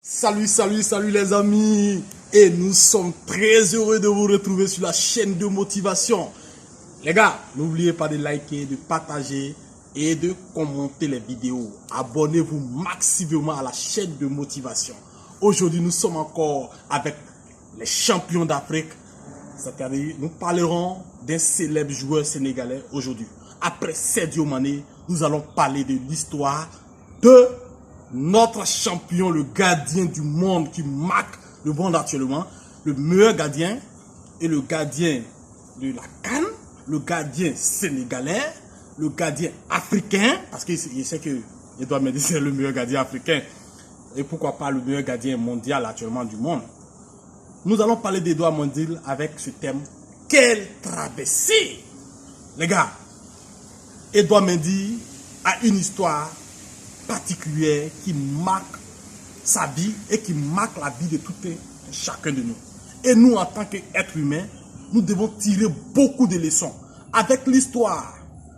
Salut les amis. Et nous sommes très heureux de vous retrouver sur la chaîne de motivation. Les gars, n'oubliez pas de liker, de partager et de commenter les vidéos. Abonnez-vous massivement à la chaîne de motivation. Aujourd'hui, nous sommes encore avec les champions d'Afrique. C'est-à-dire, nous parlerons d'un célèbre joueur sénégalais aujourd'hui. Après Sadio Mané, nous allons parler de l'histoire de notre champion, le gardien du monde qui marque le monde actuellement, le meilleur gardien et le gardien de la CAN, le gardien sénégalais, le gardien africain, parce que je sais que Edouard Mendy c'est le meilleur gardien africain, et pourquoi pas le meilleur gardien mondial actuellement du monde. Nous allons parler d'Edouard Mendy avec ce thème, quelle traversée! Les gars, Edouard Mendy a une histoire particulière qui marque sa vie et qui marque la vie de tout et chacun de nous. Et nous, en tant qu'êtres humains, nous devons tirer beaucoup de leçons. Avec l'histoire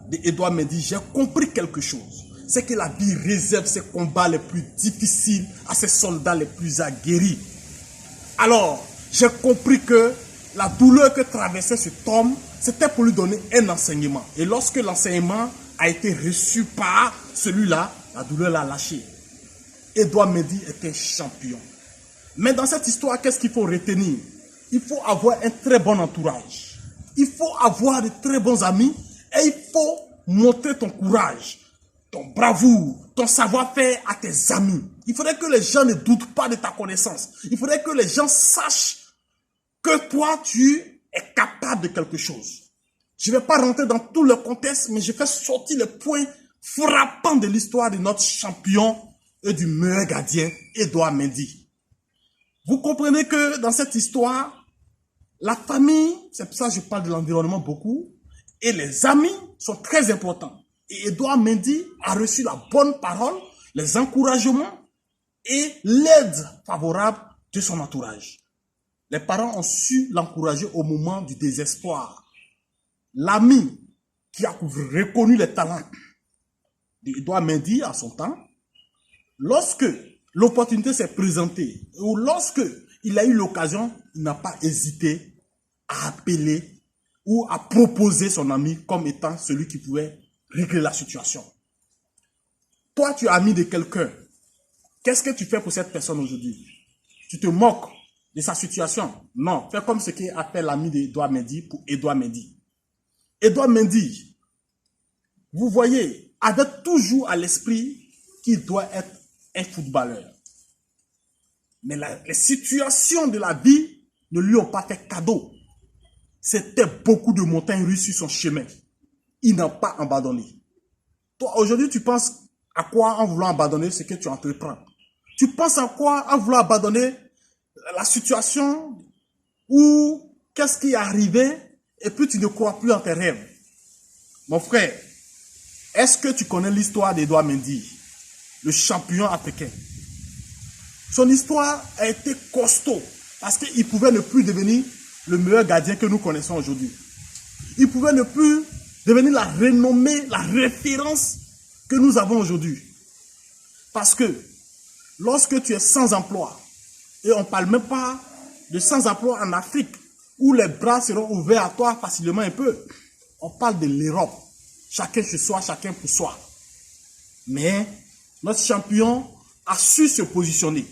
d'Edouard Mendy, j'ai compris quelque chose. C'est que la vie réserve ses combats les plus difficiles à ses soldats les plus aguerris. Alors, j'ai compris que la douleur que traversait cet homme, c'était pour lui donner un enseignement. Et lorsque l'enseignement a été reçu par celui-là, la douleur l'a lâché. Edouard Mendy était champion. Mais dans cette histoire, qu'est-ce qu'il faut retenir? Il faut avoir un très bon entourage. Il faut avoir de très bons amis. Et il faut montrer ton courage, ton bravoure, ton savoir-faire à tes amis. Il faudrait que les gens ne doutent pas de ta connaissance. Il faudrait que les gens sachent que toi, tu es capable de quelque chose. Je ne vais pas rentrer dans tout le contexte, mais je fais sortir les points frappant de l'histoire de notre champion et du meilleur gardien, Edouard Mendy. Vous comprenez que dans cette histoire, la famille, c'est pour ça que je parle de l'environnement beaucoup, et les amis sont très importants. Et Edouard Mendy a reçu la bonne parole, les encouragements et l'aide favorable de son entourage. Les parents ont su l'encourager au moment du désespoir. L'ami qui a reconnu les talents d'Edouard Mendy à son temps, lorsque l'opportunité s'est présentée, ou lorsque il a eu l'occasion, il n'a pas hésité à appeler ou à proposer son ami comme étant celui qui pouvait régler la situation. Toi, tu es ami de quelqu'un. Qu'est-ce que tu fais pour cette personne aujourd'hui? Tu te moques de sa situation? Non, fais comme ce qu'a fait l'ami d'Edouard Mendy pour Edouard Mendy. Edouard Mendy, vous voyez, avait toujours à l'esprit qu'il doit être un footballeur. Mais les situations de la vie ne lui ont pas fait cadeau. C'était beaucoup de montagnes russes sur son chemin. Il n'a pas abandonné. Toi, aujourd'hui, tu penses à quoi en voulant abandonner ce que tu entreprends? Tu penses à quoi en voulant abandonner la situation où qu'est-ce qui est arrivé et puis tu ne crois plus en tes rêves? Mon frère, est-ce que tu connais l'histoire d'Edouard Mendy, le champion africain? Son histoire a été costaud parce qu'il pouvait ne plus devenir le meilleur gardien que nous connaissons aujourd'hui. Il pouvait ne plus devenir la renommée, la référence que nous avons aujourd'hui. Parce que lorsque tu es sans emploi, et on ne parle même pas de sans emploi en Afrique, où les bras seront ouverts à toi facilement un peu, on parle de l'Europe. Chacun chez soi, chacun pour soi. Mais notre champion a su se positionner.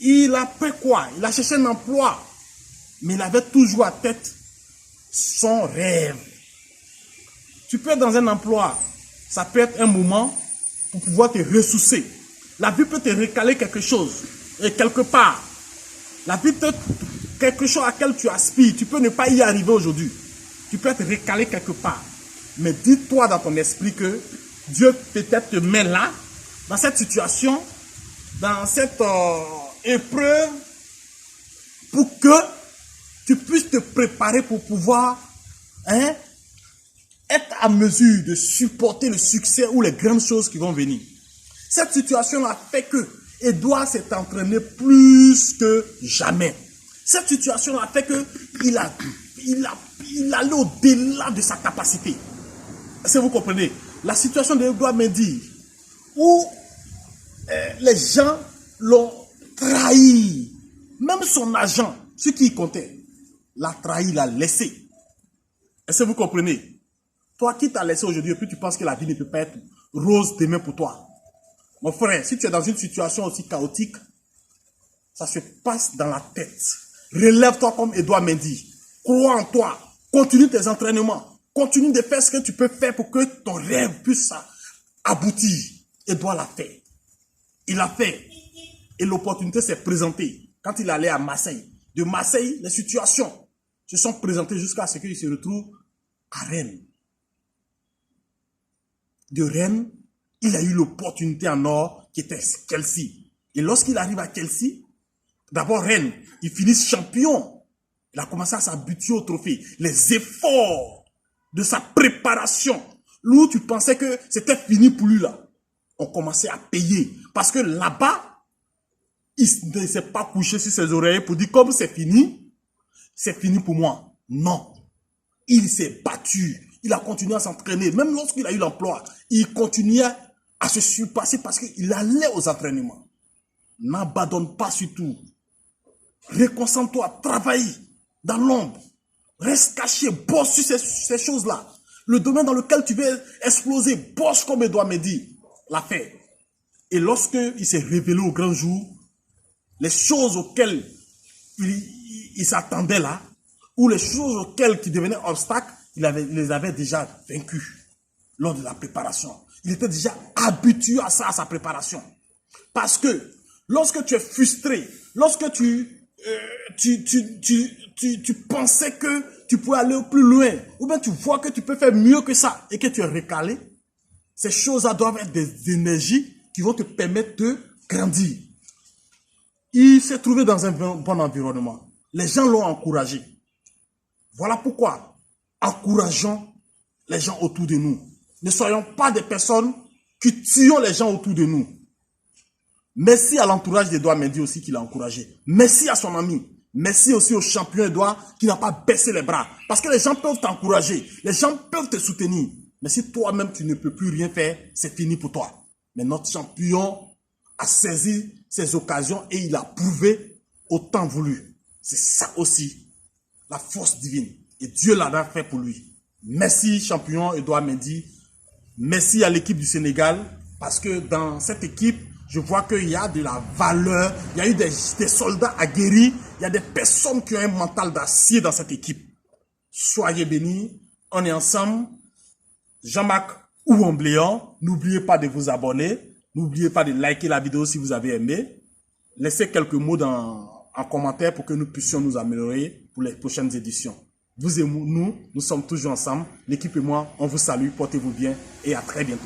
Il a fait quoi? Il a cherché un emploi. Mais il avait toujours à tête son rêve. Tu peux être dans un emploi. Ça peut être un moment pour pouvoir te ressourcer. La vie peut te recaler quelque chose. Et quelque part. La vie peut être quelque chose à laquelle tu aspires. Tu peux ne pas y arriver aujourd'hui. Tu peux être recalé quelque part. Mais dis-toi dans ton esprit que Dieu peut-être te met là, dans cette situation, dans cette épreuve, pour que tu puisses te préparer pour pouvoir être à mesure de supporter le succès ou les grandes choses qui vont venir. Cette situation a fait que Edouard s'est entraîné plus que jamais. Cette situation a fait qu'il allait au-delà de sa capacité. Est-ce que vous comprenez? La situation d'Edouard Mendy, où les gens l'ont trahir. Même son agent, ce qui comptait, l'a trahi, l'a laissé. Est-ce que vous comprenez? Toi qui t'as laissé aujourd'hui et puis tu penses que la vie ne peut pas être rose demain pour toi. Mon frère, si tu es dans une situation aussi chaotique, ça se passe dans la tête. Relève-toi comme Edouard Mendy. Crois en toi. Continue tes entraînements. Continue de faire ce que tu peux faire pour que ton rêve puisse aboutir. Edouard l'a fait. Il l'a fait. Et l'opportunité s'est présentée quand il allait à Marseille. De Marseille, les situations se sont présentées jusqu'à ce qu'il se retrouve à Rennes. De Rennes, il a eu l'opportunité en or qui était Chelsea. Et lorsqu'il arrive à Chelsea, d'abord Rennes, il finit champion. Il a commencé à s'habituer au trophée. Les efforts de sa préparation, où tu pensais que c'était fini pour lui là, ont commencé à payer. Parce que là-bas, il ne s'est pas couché sur ses oreilles pour dire comme c'est fini pour moi. Non. Il s'est battu. Il a continué à s'entraîner. Même lorsqu'il a eu l'emploi, il continuait à se surpasser parce qu'il allait aux entraînements. N'abandonne pas sur tout. Reconcentre-toi, travaille dans l'ombre. Reste caché, bosse sur ces choses-là. Le domaine dans lequel tu veux exploser, bosse comme Edouard Mendy l'a fait. Et lorsqu'il s'est révélé au grand jour, les choses auxquelles il s'attendait là, ou les choses auxquelles qui devenaient obstacles, il les avait déjà vaincus lors de la préparation. Il était déjà habitué à ça, à sa préparation. Parce que lorsque tu es frustré, lorsque tu pensais que tu pouvais aller plus loin, ou bien tu vois que tu peux faire mieux que ça et que tu es recalé, ces choses-là doivent être des énergies qui vont te permettre de grandir. Il s'est trouvé dans un bon environnement. Les gens l'ont encouragé. Voilà pourquoi encourageons les gens autour de nous. Ne soyons pas des personnes qui tuons les gens autour de nous. Merci à l'entourage d'Edouard Mendy aussi qui l'a encouragé. Merci à son ami. Merci aussi au champion Edouard qui n'a pas baissé les bras. Parce que les gens peuvent t'encourager. Les gens peuvent te soutenir. Mais si toi-même tu ne peux plus rien faire, c'est fini pour toi. Mais notre champion a saisi ses occasions et il a prouvé au temps voulu. C'est ça aussi, la force divine. Et Dieu l'a fait pour lui. Merci champion Edouard Mendy. Merci à l'équipe du Sénégal. Parce que dans cette équipe, je vois qu'il y a de la valeur. Il y a eu des soldats aguerris. Il y a des personnes qui ont un mental d'acier dans cette équipe. Soyez bénis. On est ensemble. Jean-Marc Ouambléon. N'oubliez pas de vous abonner. N'oubliez pas de liker la vidéo si vous avez aimé. Laissez quelques mots en commentaire pour que nous puissions nous améliorer pour les prochaines éditions. Vous et nous sommes toujours ensemble. L'équipe et moi, on vous salue, portez-vous bien et à très bientôt.